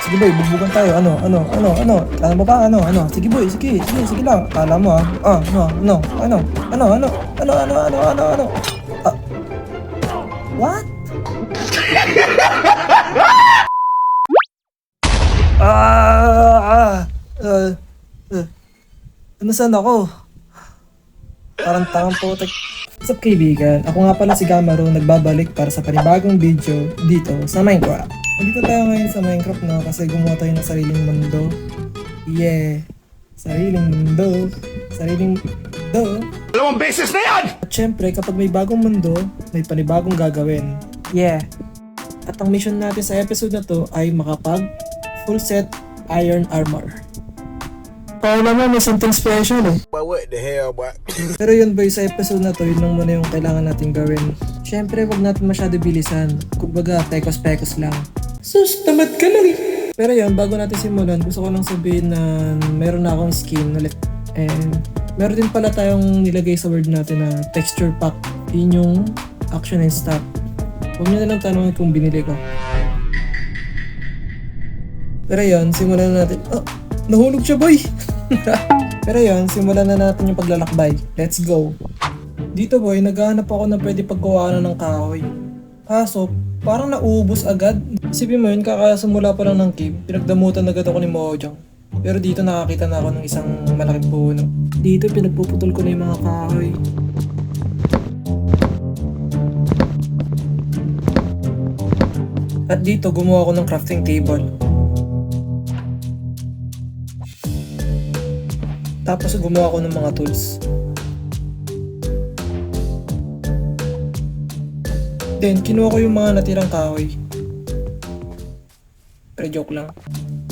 Sige boy, bubugan tayo. Ano? Kala mo ba? Sige boy, sige lang. Kala mo ano? Ah, what? Ah, uh, Nasaan ako? Parang tangang putik. What's up kaibigan? Ako nga pala si Gamaro, nagbabalik para sa panibagong video dito sa Minecraft. Nandito tayo ngayon sa Minecraft no, kasi gumawa tayo ng sariling mundo. Yeah, sariling mundo. Dalawang beses na yan! At syempre, kapag may bagong mundo, may panibagong gagawin. Yeah. At ang mission natin sa episode na to ay makapag full set iron armor. Para naman may something special eh. But what the hell, boy? Pero yun boy, sa episode na to, yun lang muna yung kailangan natin gawin. Syempre, wag natin masyado bilisan. Kumbaga, pekos-pekos lang. Sus, tamad ka lang eh. Pero yun, bago natin simulan, gusto ko lang sabihin na meron na akong skin ulit. And meron din pala tayong nilagay sa word natin na texture pack. Yun yung action and stop. Huwag nyo na lang tanongin kung binili ko. Pero yun, simulan na natin. Oh, nahulog siya boy! Pero yun, simulan na natin yung paglalakbay. Let's go! Dito boy, naghahanap ako na pwede pagkuhaan ng kahoy. Kaso, parang naubos agad. Isipin mo yun, kakasimula pa lang ng cave, pinagdamutan agad ako ni Mojang. Pero dito nakakita na ako ng isang malaking puno. Dito pinagpuputol ko na yung mga kahoy. At dito gumawa ako ng crafting table. Tapos gumawa ako ng mga tools. Then kinuha ko yung mga natirang kahoy. Pero joke lang.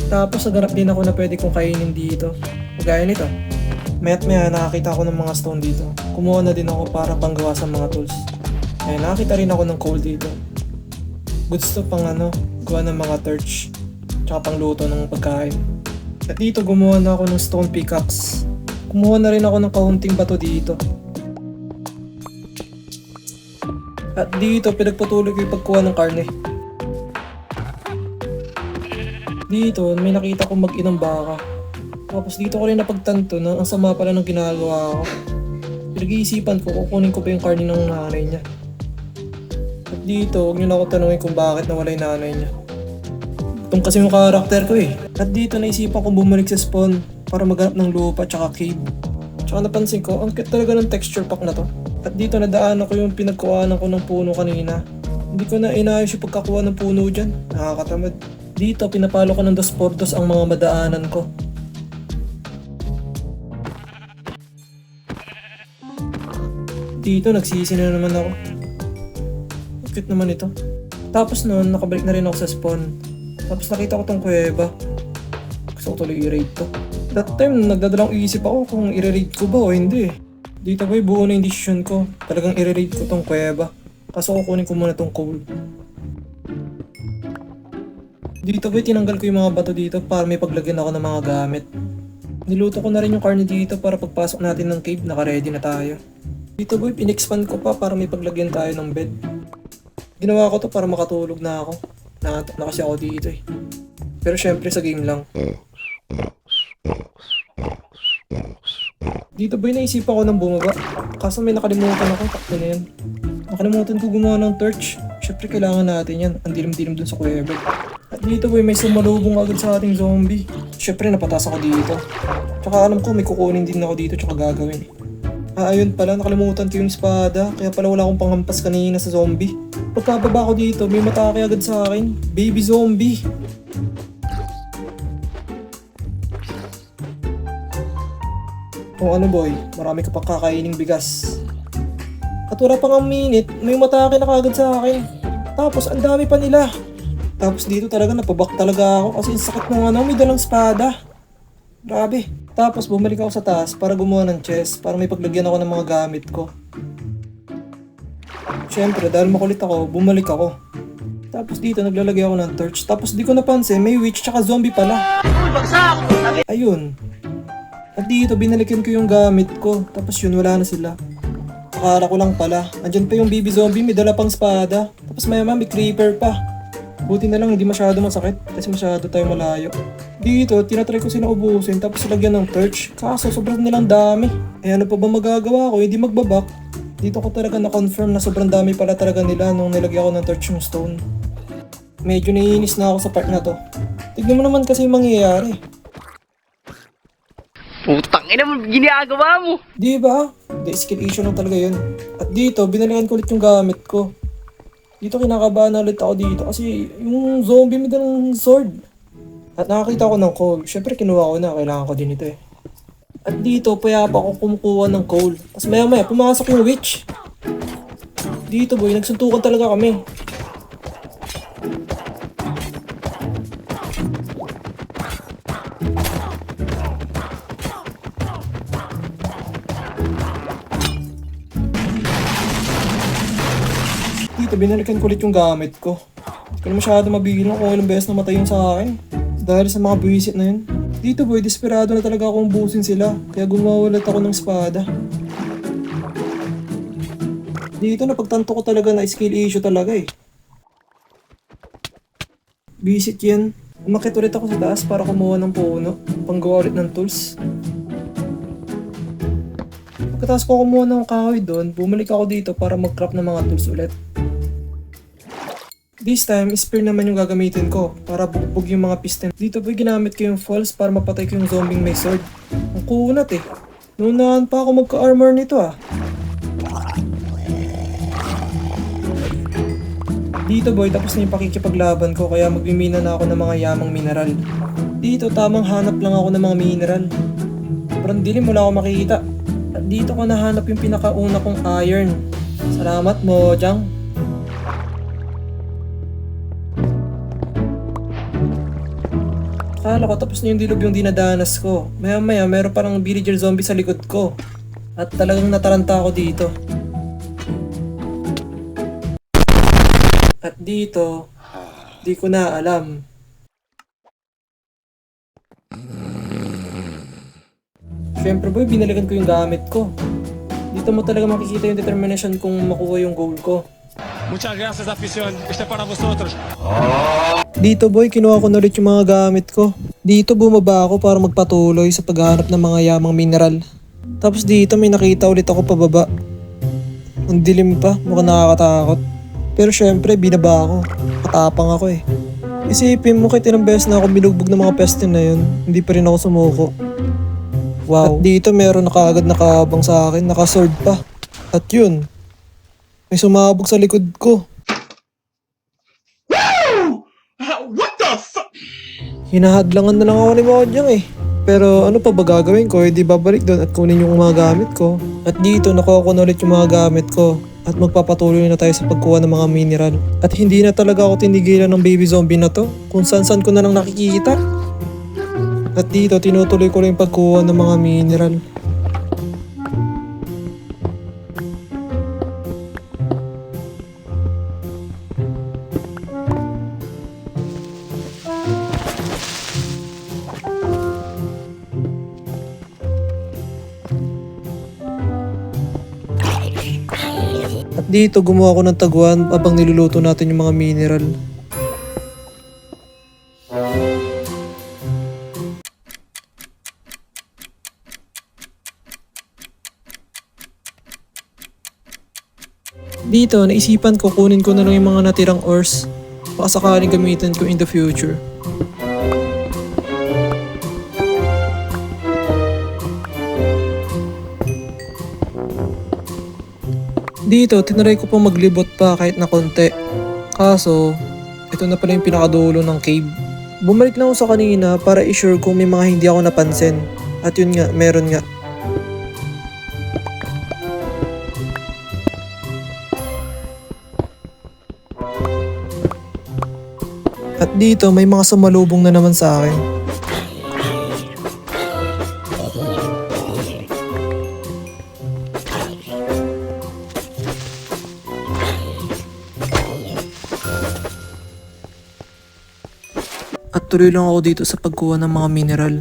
Tapos naganap din ako na pwede kong kainin dito. Kagaya nito. Maya't maya nakakita ako ng mga stone dito. Kumuha na din ako para panggawa sa mga tools. Ayun, nakakita rin ako ng coal dito. Goods to pang gawa ng mga torch. Tsaka pang luto ng pagkain. At dito gumawa na ako ng stone pickaxe. Kumuha na rin ako ng kaunting bato dito. At dito pinagpatuloy ko yung pagkuha ng karne. Dito may nakita kong mag-inang baka. Tapos dito ko rin napagtanto na ang sama pala ng ginagawa ko. Pinag-iisipan ko kukunin ko pa yung karne ng nanay niya. At dito huwag niyo na ako tanungin kung bakit nawala yung nanay niya. Itong kasi yung karakter ko eh. At dito naisipan kong bumalik sa spawn para maghanap ng lupa tsaka cave. Tsaka napansin ko, ang cute talaga ng texture pack na to. At dito nadaanan ko yung pinagkuhanan ko ng puno kanina. Hindi ko na inayos yung pagkakuha ng puno dyan. Nakakatamad. Dito pinapalo ko ng 2x2 ang mga madaanan ko. Dito nagsisi na naman ako. Ang cute naman ito. Tapos noon nakabalik na rin ako sa spawn. Tapos nakita ko tong kuweba. Gusto ko tuloy i-raid to. That time nagdadalang isip ako kung i-raid ko ba o hindi. Dito ba buo na yung decision ko. Talagang i-raid ko tong kuweba. Kaso kukunin ko muna tong coal. Dito ba tinanggal ko yung mga bato dito para may paglagyan ako ng mga gamit. Niluto ko na rin yung karne dito para pagpasok natin ng cave naka-ready na tayo. Dito boy, pinexpand ko pa para may paglagyan tayo ng bed. Ginawa ko to para makatulog na ako. Nangatok na kasi ako dito eh. Pero syempre sa game lang. Dito boy, naisipan ko ng bumaba. Kaso may nakalimutan ako, takbo na yan. Nakalimutan ko gumawa ng torch. Syempre kailangan natin yan. Ang dilim-dilim dun sa kuweba. At dito boy, may sumalubong agad sa ating zombie. Syempre napatas ako dito. Tsaka alam ko may kukunin din ako dito tsaka gagawin. Ayun pala, nakalimutan ko yung espada. Kaya pala wala akong panghampas kanina sa zombie. Pagkababa ko dito, may matake agad sa akin. Baby zombie. O ano boy, marami ka pang kakaining bigas. At wala pang ang minute, may matake na kagad sa akin. Tapos ang dami pa nila. Tapos dito talaga napabak talaga ako kasi sakit ng may dalang espada. Grabe. Tapos bumalik ako sa taas para gumawa ng chest para may paglagyan ako ng mga gamit ko. Siyempre dahil makulit ako, bumalik ako. Tapos dito naglalagay ako ng torch. Tapos di ko napansin may witch tsaka zombie pala. Ayun. At dito binalikan ko yung gamit ko. Tapos yun wala na sila. Akala ko lang pala. Andyan pa yung baby zombie, may dala pang espada. Tapos may creeper pa. Buti na lang hindi masyado masakit kasi masyado tayo malayo. Dito, tinatry ko sila ubusin tapos lagyan ng torch. Kaso sobrang nilang dami. Eh ano pa ba magagawa ko? Hindi magbabak. Dito ko talaga na-confirm na sobrang dami pala talaga nila nung nilagyan ko ng torch yung stone. Medyo naiinis na ako sa part na to. Tignan mo naman kasi yung mangyayari. Putang ina mo, ginagawa mo! Di ba? Di skill issue lang talaga yun. At dito, binalikan ko ulit yung gamit ko. Dito kinakabahan na ulit ako dito kasi yung zombie may dalang sword. At nakakita ko ng coal. Syempre kinuha ko na, kailangan ko din ito eh. At dito, payapa ako kumukuha ng coal. Tapos maya maya, pumasok yung witch. Dito boy, nagsuntukan talaga kami. Dito, binalikan ko ulit yung gamit ko. Hindi ko na masyado mabilang kung ilang beses namatay yun sa akin. Dahil sa mga buwisit na yun. Dito boy, desperado na talaga akong busin sila. Kaya gumawa ulit ako ng espada. Dito napagtanto ko talaga na skill issue talaga eh. Visit yan. Umakit ulit ako sa taas para kumuha ng puno. Panggawa ulit ng tools. Pagkatapos ko kumuha ng kahoy doon, bumalik ako dito para mag-craft ng mga tools ulit. This time, spear naman yung gagamitin ko para bugbog yung mga piston. Dito boy, ginamit ko yung falls para mapatay ko yung zombie may sword. Ang kunat eh. Nunahan pa ako magka-armor nito ah. Dito boy, tapos na yung pakikipaglaban ko kaya magmimina na ako ng mga yamang mineral. Dito, tamang hanap lang ako ng mga mineral. Sobrang dilim, wala ako makikita. At dito ko nahanap yung pinakauna kong iron. Salamat mo, Jang. Akala ko tapos na yung dilog yung dinadanas ko. Maya maya meron parang villager zombie sa likod ko. At talagang nataranta ako dito. At dito, di ko na alam. Siyempre boy, binalikan ko yung gamit ko. Dito mo talaga makikita yung determination kung makuha yung goal ko. Muchas gracias, afición. Este para vosotros. Dito boy, kinuha ko na ulit yung mga gamit ko. Dito bumaba ako para magpatuloy sa paghahanap ng mga yamang mineral. Tapos dito may nakita ulit ako pababa. Ang dilim pa, mukhang nakakatakot. Pero syempre, binaba ako. Matapang ako eh. Isipin mo kahit ilang beses na ako binugbog ng mga peste na yun, hindi pa rin ako sumuko. Wow. At dito meron na kaagad nakabang sa akin, nakasword pa. At yun, may sumabog sa likod ko. What the fuck? Hinahadlangan na lang ako ni Mojang eh. Pero ano pa ba gagawin ko? Hindi babalik doon at kunin yung mga gamit ko. At dito nakuha ko na ulit yung mga gamit ko. At magpapatuloy na tayo sa pagkuha ng mga mineral. At hindi na talaga ako tinigilan ng baby zombie na to. Kung saan ko na lang nakikita. At dito tinutuloy ko lang yung pagkuha ng mga mineral. At dito gumawa ko ng taguan habang niluluto natin yung mga mineral. Dito, naisipan ko kunin ko na lang yung mga natirang ores. Baka sakaling gamitin ko in the future. Dito, tinry ko pa maglibot pa kahit na konti. Kaso, ito na pala yung pinakadulo ng cave. Bumalik lang ako sa kanina para i-sure kung may mga hindi ako napansin. At yun nga, meron nga. At dito, may mga sumalubong na naman sa akin. At tuloy lang ako dito sa pagkuha ng mga mineral.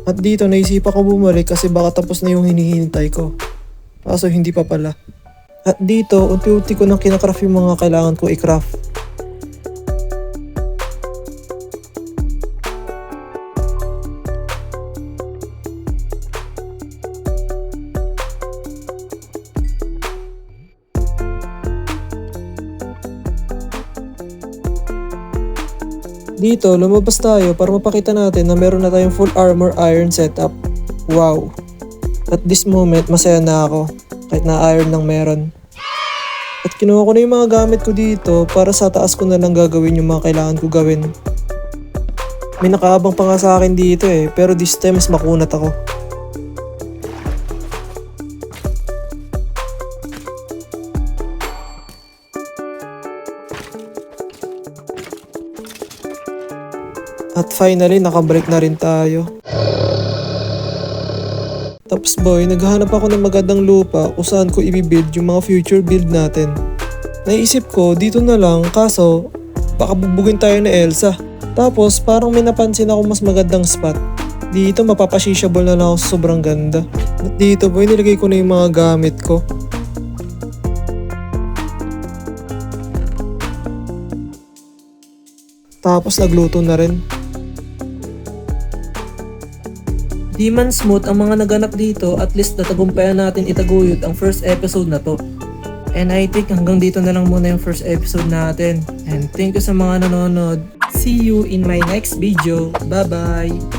At dito naisipan ko bumalik kasi baka tapos na yung hinihintay ko. Kaso hindi pa pala. At dito, unti-unti ko nang kinakraft yung mga kailangan ko i-craft. Dito, lumabas tayo para mapakita natin na meron na tayong full armor iron setup. Wow! At this moment, masaya na ako. Kahit na iron lang meron. At kinuha ko na yung mga gamit ko dito para sa taas ko na lang gagawin yung mga kailangan ko gawin. May nakaabang pa nga sa akin dito pero this time mas makunat ako. At finally, nakabreak na rin tayo. Tapos boy, naghahanap ako ng magandang lupa kung saan ko i-build yung mga future build natin. Naisip ko, dito na lang, kaso baka bubugin tayo ni Elsa. Tapos parang may napansin ako mas magandang spot. Dito mapapashishable na lang ako sa sobrang ganda. At dito boy, nilagay ko na yung mga gamit ko. Tapos nagluto na rin. Di man smooth ang mga naganap dito, at least natagumpayan natin itaguyod ang first episode na to. And I think hanggang dito na lang muna yung first episode natin. And thank you sa mga nanonood. See you in my next video. Bye bye!